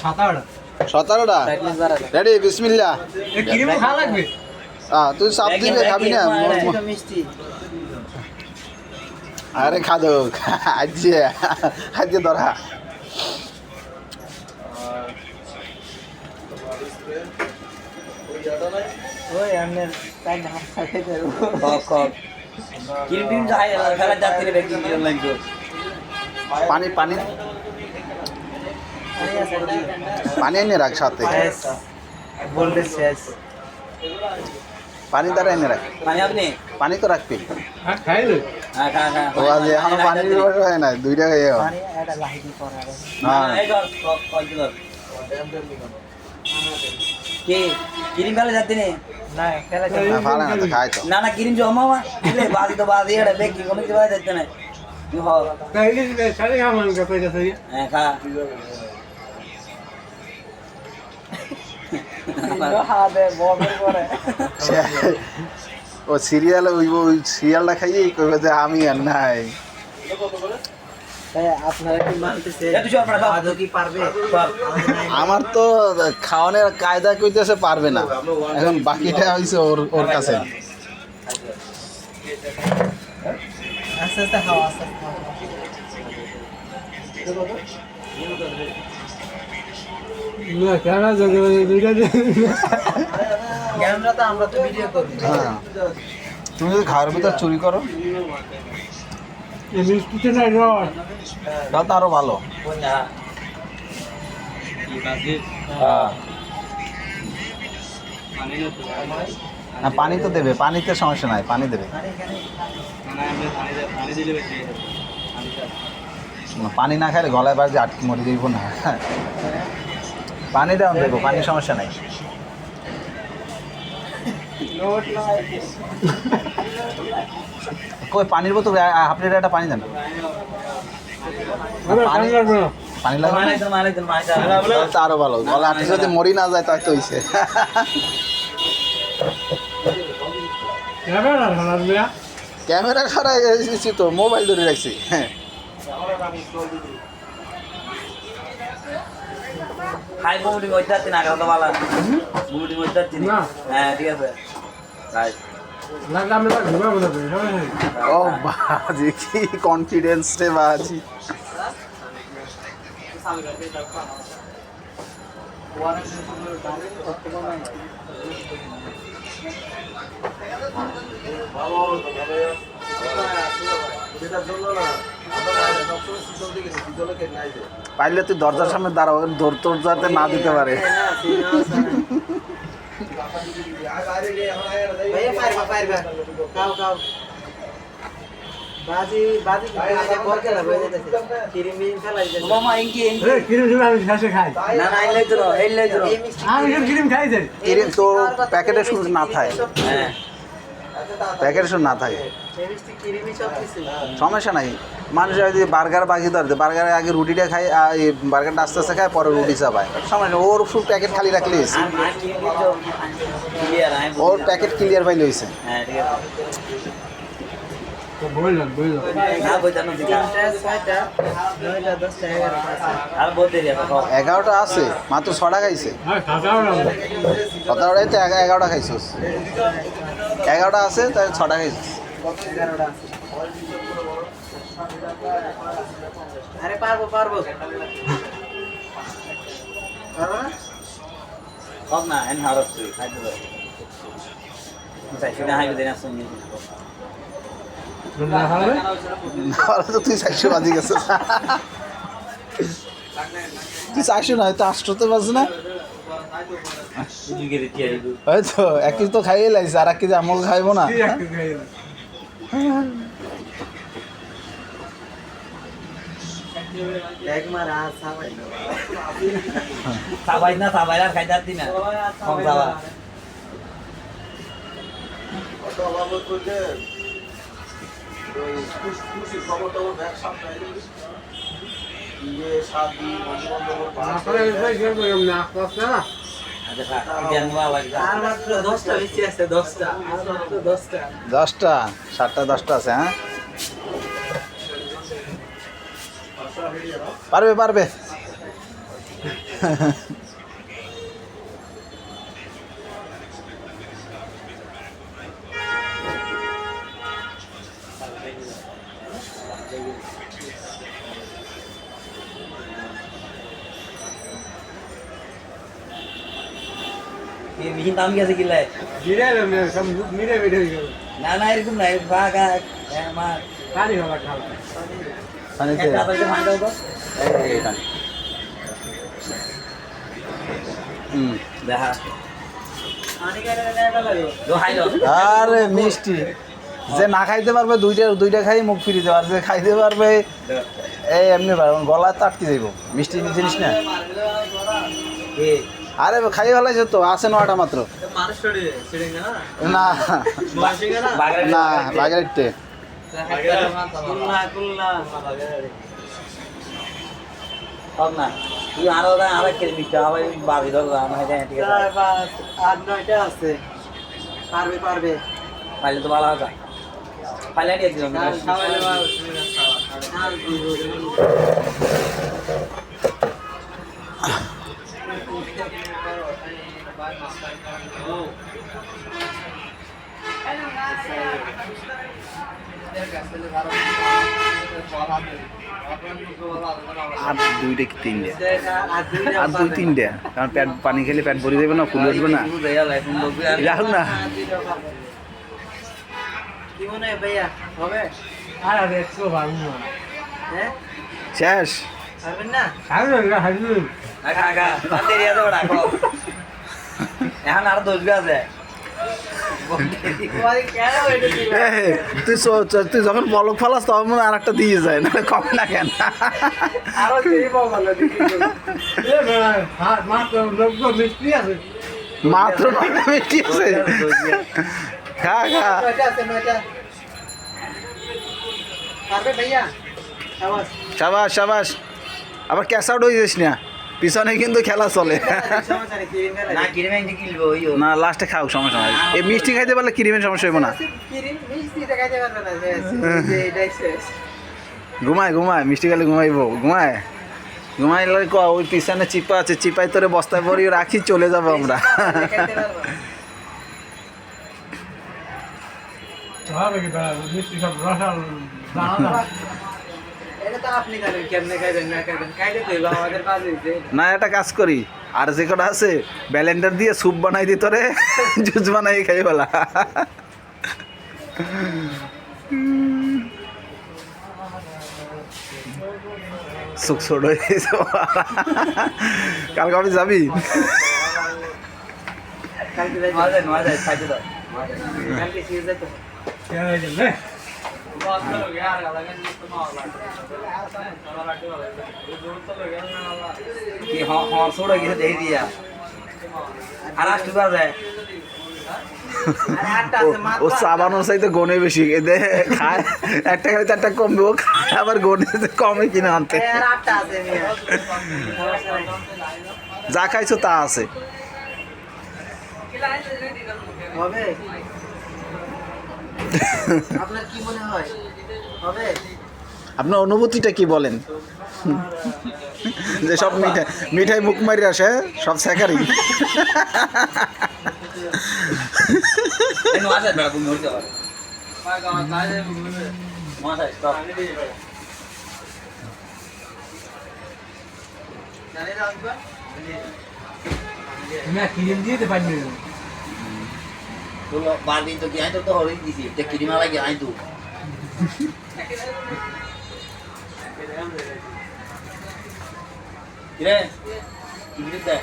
17টা ready বিসমিল্লাহ তুই চাপ দিবে খাবি না আরে খাদো আজকে ধরা পানি পানি পানি এনে রাখ সাথে পানি দ্বারা এনে রাখ পানি তো রাখবি এখন পানির ব্যবহার হয় না 2 টাকা কিরিম ফেলে যাতে নেই ভালো না তো খাই তো না কিরিম জমা বাদি তো বাদি এটা বেকি কোনো কিছু যাচ্ছে না খা ও সিরিয়াল ওই সিরিয়ালটা খাইয়েই কইবে যে আমি আর নাই আমার তো খাওয়ানোর কায়দা কইতেছে পারবে না এখন বাকিটা হইছে ওর কাছে আস্তে আস্তে খাওয়া আস্তে আমরা তো ভিডিও করি তুমি যদি খাওয়ার ভিতর চুরি করো তাও তো আরো ভালো না পানি তো দেবে পানিতে সমস্যা নাই পানি দেবে পানি না খাইলে গলায় বাজে আটকে মরে যাইব না পানি দেওয়া দেবো পানির সমস্যা নাই কই পানির বোতল হাফ লিটার একটা পানি দেন পানি লাগবে আরো ভালো গলা আটকে যদি মরি না যায় তাই তো হইছে ক্যামেরা খারাপ এসেছি তো মোবাইল ধরে রাখছি হাই বুড়ি মধ্যে আছে না কত ভালো বুড়ি মধ্যে আছে হ্যাঁ ঠিক আছে ও বাজি কি কনফিডেন্স রে বাজি পাইলে তুই দরজার সামনে দাঁড়াও দৌড় তোর যাতে না দিতে পারে তো প্যাকেটের শুধু না থাকে প্যাকেটের শুধু না থাকে সমস্যা নাই মানুষ যদি বার্গার বাকি ধরতে বার্গারের আগে রুটিটা খায় আর বার্গারটা আস্তে আস্তে খায় পরে রুটি চাপায় সমস্যা ওর ফুল প্যাকেট খালি রাখলে ওর প্যাকেট ক্লিয়ার পাইলে হয়েছে 11টা আছে মাত্র 6টা খাইছে 17টাই তো 11টা খাইছিস 11টা আছে তাই 6টা খাইছিস আরে পারবো কম না এন হারস তুই খাইতে দাও চাইছি না হাইবে দেনা শুনি তো তুই 400 বাজি গেছিস তুই 400 না হয়তো 800 বাজে না হয়তো এক কেজি তো খাইয়ে লাইছে আর এক কেজি আমল খাইবো না সাবাই না সাবাই আর খাই যাচ্ছি না কম সাবা দশটা 7টা 10টা আছে হ্যাঁ পারবে মিহিন দাম গেছে কিলে না না এরকম নাই বাগা আমার পানিতে একটা আপনাকে ভাঙ দাও তো এই পানি। হুম। দেখা তো হাইলো আরে মিষ্টি যে না খাইতে পারবে দুইটা খাই মুখ ফিরিতে আর যে খাইতে পারবে এই এমনি পারবে গলায় তো আটকে যাইব মিষ্টি জিনিস না। এ আরে খাই ভালো তো আছে 9টা মাত্র না বাগা না বাগেরটে হোক না তুই আরো আরো খেলে মিষ্টি আবার বাড়ি ধর মানে ঠিক আছে পাইলে তো ভালো হবে পাইলে দিয়ে দিলাম আর দুইটা কি তিনটে আর দুই তিনটে কারণ পেট পানি খেলে পেট ভরে যাবে না ফুলে উঠবে না রাখুন না কি মনে হয় ভাইয়া হবে হ্যাঁ শেষ পারবেন না এখন আরো 10 গাছ আছে কেন এটা দিবা? তুই যখন বলক ফালাস তখন মনে আর একটা দিয়ে যায় না কম না কেন আরো সেই ভালো দেখি মাত্র 9টা মিষ্টি আছে খা খা নয়টা আছে নয়টা পারবে ভাইয়া আওয়াজ সাবাস সাবাস আবার ক্যাশ আউট হয়ে যাস না পিছনে কিন্তু খেলা চলে সমস্যা নেই কিরিম গেলে না কিনে মেয়ে কিনবো ওই না লাস্টে খাও সমস্যা নাই এই মিষ্টি খাইতে পারলে ক্রিমের সমস্যা হইব না কিরিম মিষ্টি দেখাইতে পারবে না যে এটাই শেষ ঘুমায় মিষ্টি খেলে ঘুমাইবো ঘুমাইলে ওই পিছনে চিপা আছে চিপাই তোরে বস্তায় ভরিয়ে রাখি চলে যাবো আমরা দেখাইতে পারবো এটা তো আপনি জানেন কেমনে খাইবেন না খাইবেন খাইতে তো হইবো, আমাদের কাজ হইছে না একটা কাজ করি আর যে কটা আছে ব্যালেন্ডার দিয়ে স্যুপ বানাই দি তোরে জুস বানাই খাই বলা সুখ ছোট হয়ে গেছে কালকে আমি যাবি কালকে যাইতে নয় যায় খাইতে দাও কালকে সিরিজ যাইতে কি হর ছোড়ো গেছে দেখি দিয়া আর আসতে যায় আর আটটা আছে ও মাত্র সাবানোর চাইতে গনে বেশি এদের খায় একটা খাইতে একটা কমবে ও খায় আবার গনে কমে কিনে আনতে আর আটটা আছে মিয়া সমস্যা নাই যা খাইছো তা আছে হবে আপনার কি মনে হয় হবে আপনার অনুভূতিটা কি বলেন যে সব মিঠাই মুখ মারি আসে সব শেখারি নয় যায় বেড়া তুমি হইতে পারে নয় যায় স্টপ জানেন আসবা তো বারদিন তো কি আই তো হরিণ দিছি তে কিরিমা লাগে আই তো কিরে কিরিম দে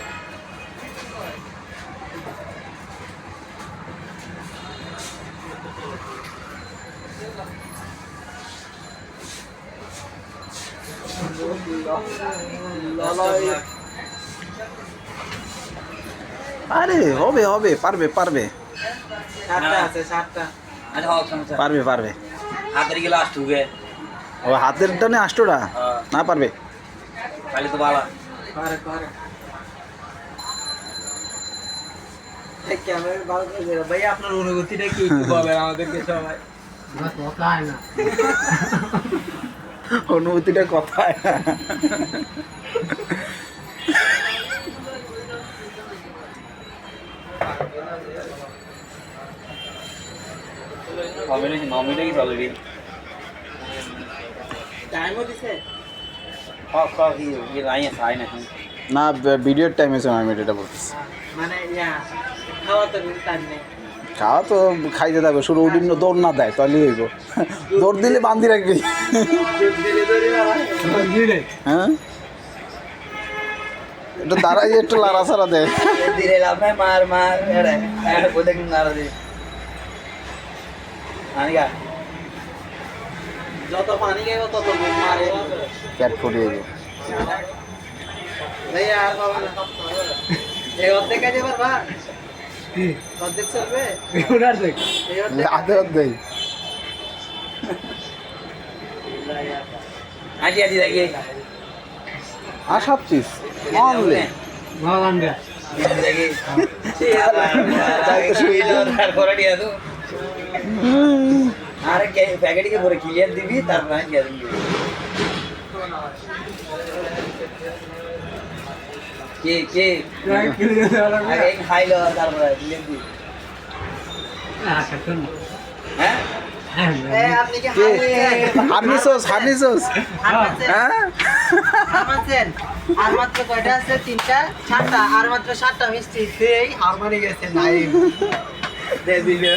আরে হবে হবে পারবে পারবে সাতটা আছে সাতটা আরে হোক সমস্যা পারবে পারবে হাতের গেলে আসতে হবে ও হাতের টানে আষ্টটা না পারবে খালি তো বালা পারে পারে ক্যামেরা ভালো করে দিও ভাই আপনার অনুভূতিটা কি একটু বলেন আমাদেরকে সবাই অনুভূতিটা কথায় নমিটা কি চলবি টাইমও দিছে কি রাই খাই না না ভিডিওর টাইম আছে আমি এটা বলতেছি মানে ইয়া খাওয়া তো টাইম নেই খাওয়া তো খাইতে থাকবে শুরু উঠিন দৌড় না দেয় তাহলে হইব দৌড় দিলে বান্ধি রাখবি হ্যাঁ একটু দাঁড়াই একটু লাড়াছাড়া দেয় ধীরে লাভ নাই মার মার এড়ে এড়ে কোথায় কিন্তু নাড়া দি আনিকা যত পানি খাইব তত ঘুম মারে ক্যাট ফুটিয়ে যাবে ভাই আর বাবা না এই অর্ধেক খাইতে পারবা অর্ধেক চলবে ওনার দেখ এই অর্ধেক আধে অর্ধেক আটি আটি দেখি আর 7 পিস অনলি ভালো না দেখি তারপরে দিয়ে দু আরে প্যাকেটে ভরে ক্লিয়ার দিবি তারপর আমি দিয়ে দিবি কে আগে খাইলো তারপরে ক্লিয়ার দিবি হ্যাঁ আপনি কি হানি সোস হ্যাঁ হারমানছেন আর মাত্র কয়টা আছে 3টা 7টা আর মাত্র 7টা মিষ্টি সেই হারমানি গেছে নাই দে দিবি